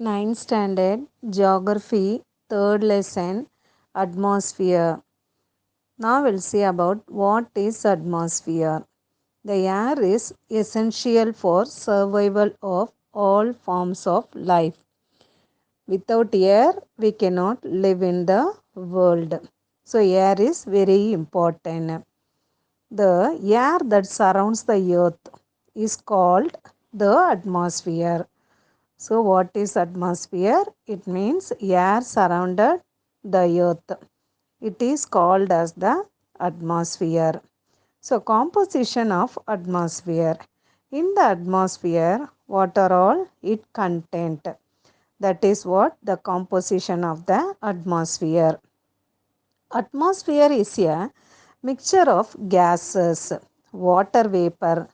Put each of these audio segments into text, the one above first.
Ninth standard geography, third lesson, atmosphere. Now we'll see about what is atmosphere. The air is essential for survival of all forms of life. Without air, we cannot live in the world. So air is very important. The air that surrounds the earth is called the atmosphere. So, what is atmosphere? It means air surrounded the earth. It is called as the atmosphere. So, composition of atmosphere. In the atmosphere, what are all it content? That is what the composition of the atmosphere. Atmosphere is a mixture of gases, water vapor,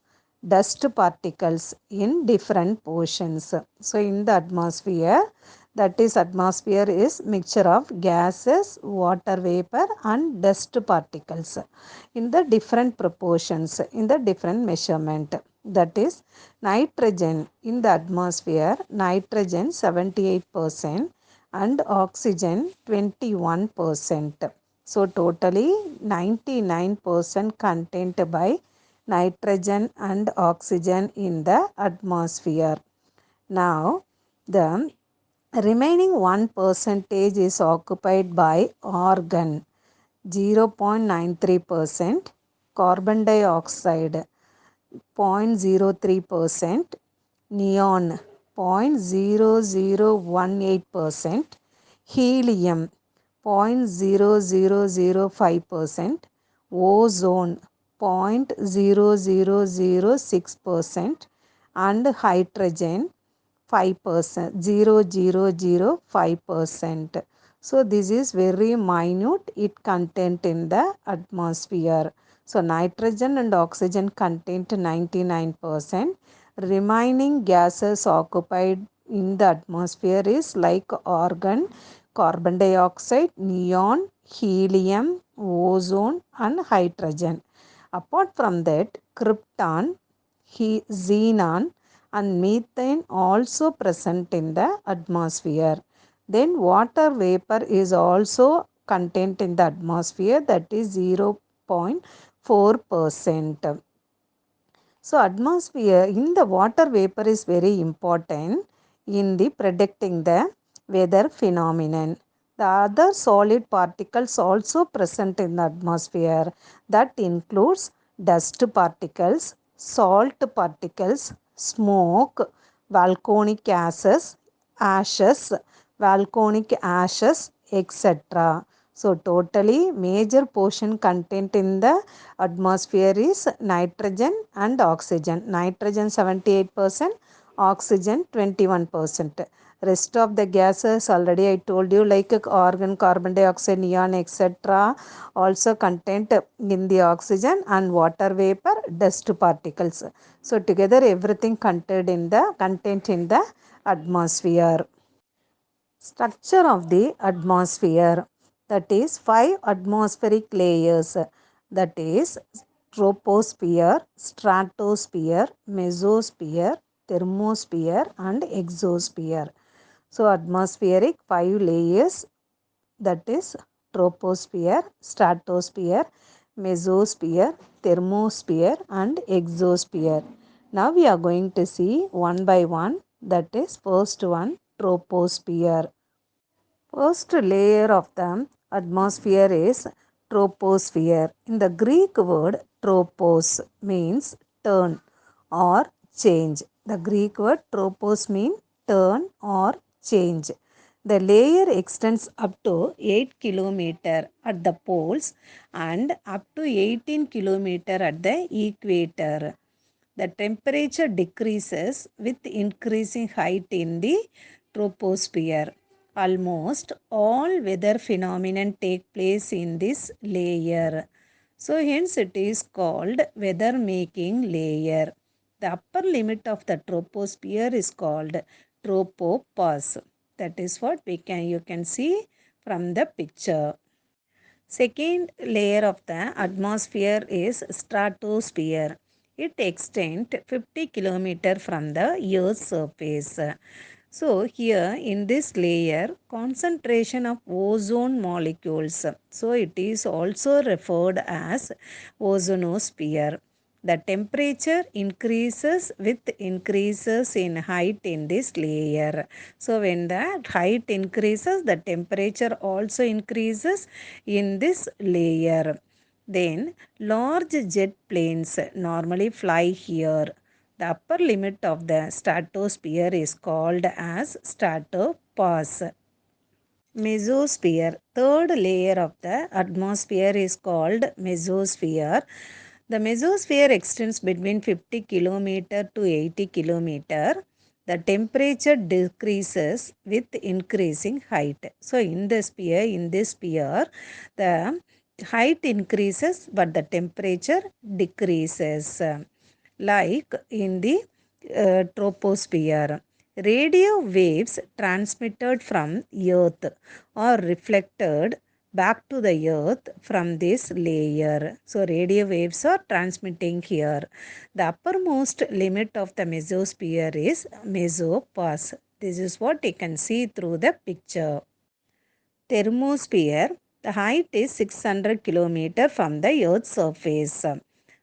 dust particles in different portions. So in the atmosphere, that is atmosphere is mixture of gases, water vapor and dust particles in the different proportions, in the different measurement. That is nitrogen in the atmosphere, nitrogen 78% and oxygen 21%. So totally 99% contained by nitrogen and oxygen in the atmosphere. Now the remaining 1% is occupied by argon 0.93%, carbon dioxide 0.03%, neon 0.0018%, helium 0.0005%, ozone 0.0006%, and hydrogen 5%, 0.005%. So this is very minute it content in the atmosphere. So nitrogen and oxygen content 99%. Remaining gases occupied in the atmosphere is like argon, carbon dioxide, neon, helium, ozone and hydrogen. Apart from that, krypton, xenon and methane also present in the atmosphere. Then water vapor is also content in the atmosphere, that is 0.4%. So atmosphere in the water vapor is very important in the predicting the weather phenomenon. The other solid particles also present in the atmosphere, that includes dust particles, salt particles, smoke, volcanic ashes, volcanic ashes, etc. So totally major portion content in the atmosphere is nitrogen and oxygen. Nitrogen 78%, oxygen 21%. Rest of the gases already I told you, like argon, carbon dioxide, neon, etc. also content in the oxygen and water vapor, dust particles. So together everything content in the atmosphere. Structure of the atmosphere, that is 5 atmospheric layers, that is troposphere, stratosphere, mesosphere, thermosphere and exosphere. So atmospheric 5 layers, that is troposphere, stratosphere, mesosphere, thermosphere and exosphere. Now we are going to see one by one, that is first one, troposphere. First layer of the atmosphere is troposphere. In the Greek word tropos means turn or change. The Greek word tropos means turn or change. The layer extends up to 8 km at the poles and up to 18 km at the equator. The temperature decreases with increasing height in the troposphere. Almost all weather phenomena take place in this layer. So hence it is called weather making layer. The upper limit of the troposphere is called tropopause. That is what you can see from the picture. Second layer of the atmosphere is stratosphere. It extends 50 km from the Earth's surface. So here in this layer, concentration of ozone molecules. So it is also referred as ozonosphere. The temperature increases with increases in height in this layer. So when the height increases, the temperature also increases in this layer. Then large jet planes normally fly here. The upper limit of the stratosphere is called as stratopause. Mesosphere, third layer of the atmosphere is called mesosphere. The mesosphere extends between 50 kilometer to 80 kilometer. The temperature decreases with increasing height. So in this sphere, the height increases but the temperature decreases. Like in the troposphere. Radio waves transmitted from Earth are reflected back to the Earth from this layer. So, radio waves are transmitting here. The uppermost limit of the mesosphere is mesopause. This is what you can see through the picture. Thermosphere, the height is 600 km from the Earth's surface.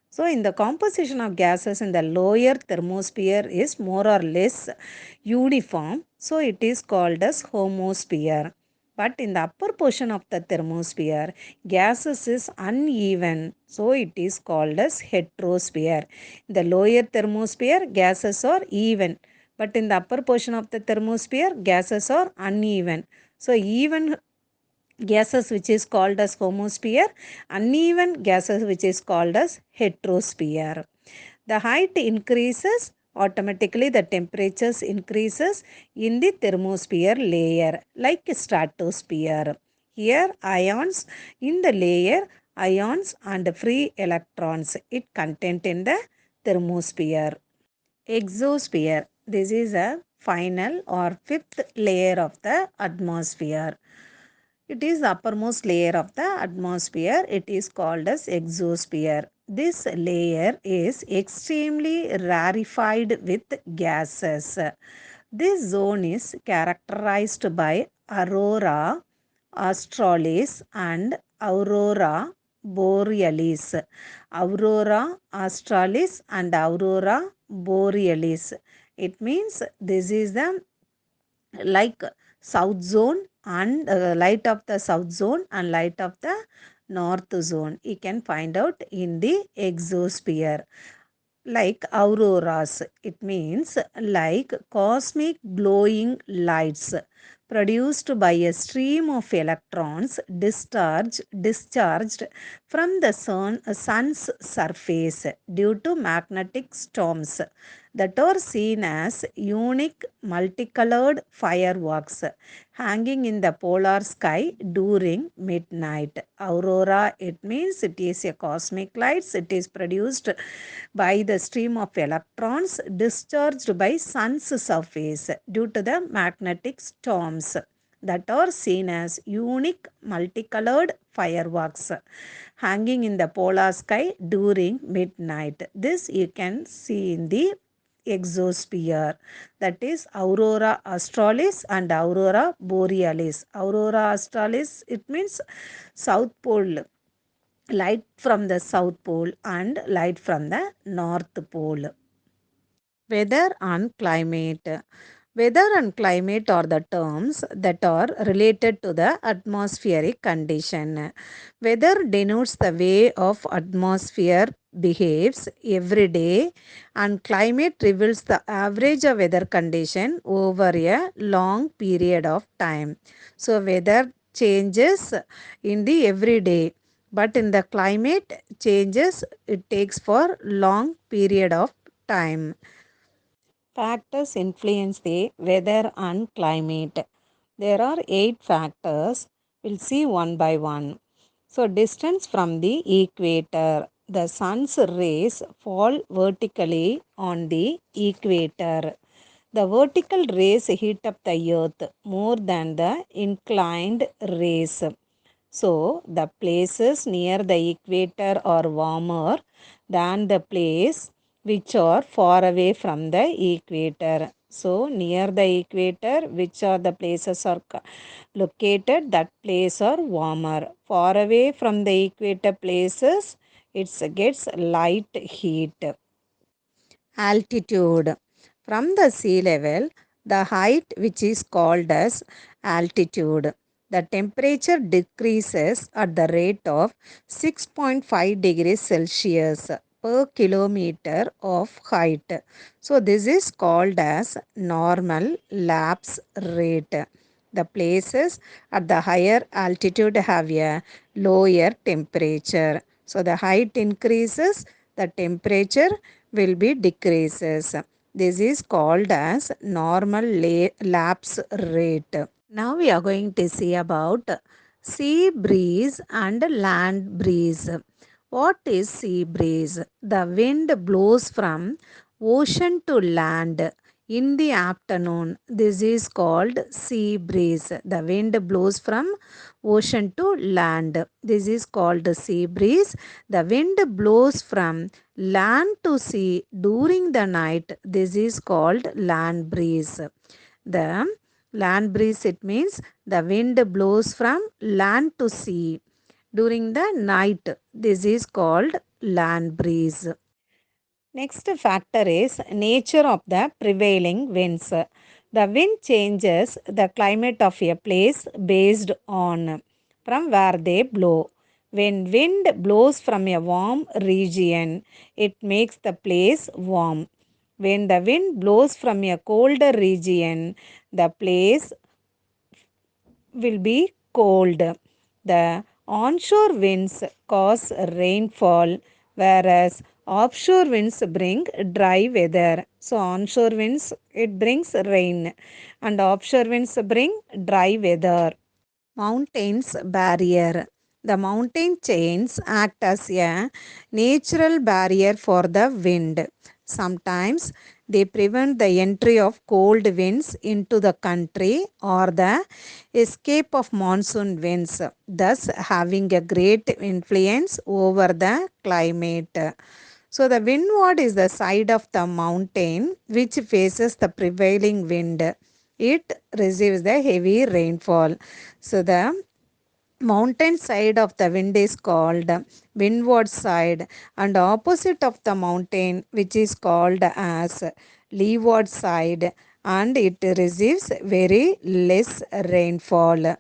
So, in the composition of gases in the lower thermosphere is more or less uniform. So, it is called as homosphere. But in the upper portion of the thermosphere, gases is uneven. So, it is called as heterosphere. In the lower thermosphere, gases are even. But in the upper portion of the thermosphere, gases are uneven. So, even gases which is called as homosphere, uneven gases which is called as heterosphere. The height increases, automatically the temperatures increases in the thermosphere layer like stratosphere. Here ions in the layer, ions and free electrons it content in the thermosphere. Exosphere, this is a final or fifth layer of the atmosphere. It is the uppermost layer of the atmosphere. It is called as exosphere. This layer is extremely rarefied with gases. This zone is characterized by aurora australis and aurora borealis. Aurora australis and aurora borealis. It means this is the like south zone and light of the south zone and light of the north zone you can find out in the exosphere. Like auroras, it means like cosmic glowing lights produced by a stream of electrons discharged from the sun's surface due to magnetic storms that are seen as unique multicolored fireworks hanging in the polar sky during midnight. Aurora, it means it is a cosmic lights. It is produced by the stream of electrons discharged by sun's surface due to the magnetic storms that are seen as unique multicolored fireworks hanging in the polar sky during midnight. This you can see in the exosphere, that is aurora australis and aurora borealis. Aurora australis it means south pole, light from the south pole and light from the north pole. Weather and climate. Weather and climate are the terms that are related to the atmospheric condition. Weather denotes the way of atmosphere behaves every day, and climate reveals the average of weather condition over a long period of time. So weather changes in the everyday, but in the climate changes it takes for long period of time. Factors influence the weather and climate. There are 8 factors. We'll see one by one. So, distance from the equator. The sun's rays fall vertically on the equator. The vertical rays heat up the earth more than the inclined rays. So, the places near the equator are warmer than the place which are far away from the equator. So near the equator, which are the places are located, that place are warmer. Far away from the equator places, it gets light heat. Altitude. From the sea level, the height which is called as altitude, the temperature decreases at the rate of 6.5 degrees Celsius per kilometer of height. So this is called as normal lapse rate. The places at the higher altitude have a lower temperature. So the height increases, the temperature will be decreases. This is called as normal lapse rate. Now we are going to see about sea breeze and land breeze. What is sea breeze? The wind blows from ocean to land in the afternoon. This is called sea breeze. The wind blows from ocean to land. This is called sea breeze. The wind blows from land to sea during the night. This is called land breeze. The land breeze, it means the wind blows from land to sea during the night. This is called land breeze. Next factor is nature of the prevailing winds. The wind changes the climate of a place based on from where they blow. When wind blows from a warm region, it makes the place warm. When the wind blows from a colder region, the place will be cold. The onshore winds cause rainfall, whereas offshore winds bring dry weather. So onshore winds, it brings rain, and offshore winds bring dry weather. Mountains barrier. The mountain chains act as a natural barrier for the wind. Sometimes they prevent the entry of cold winds into the country or the escape of monsoon winds, thus having a great influence over the climate. So the windward is the side of the mountain which faces the prevailing wind. It receives the heavy rainfall. So the mountain side of the wind is called windward side, and opposite of the mountain which is called as leeward side, and it receives very less rainfall.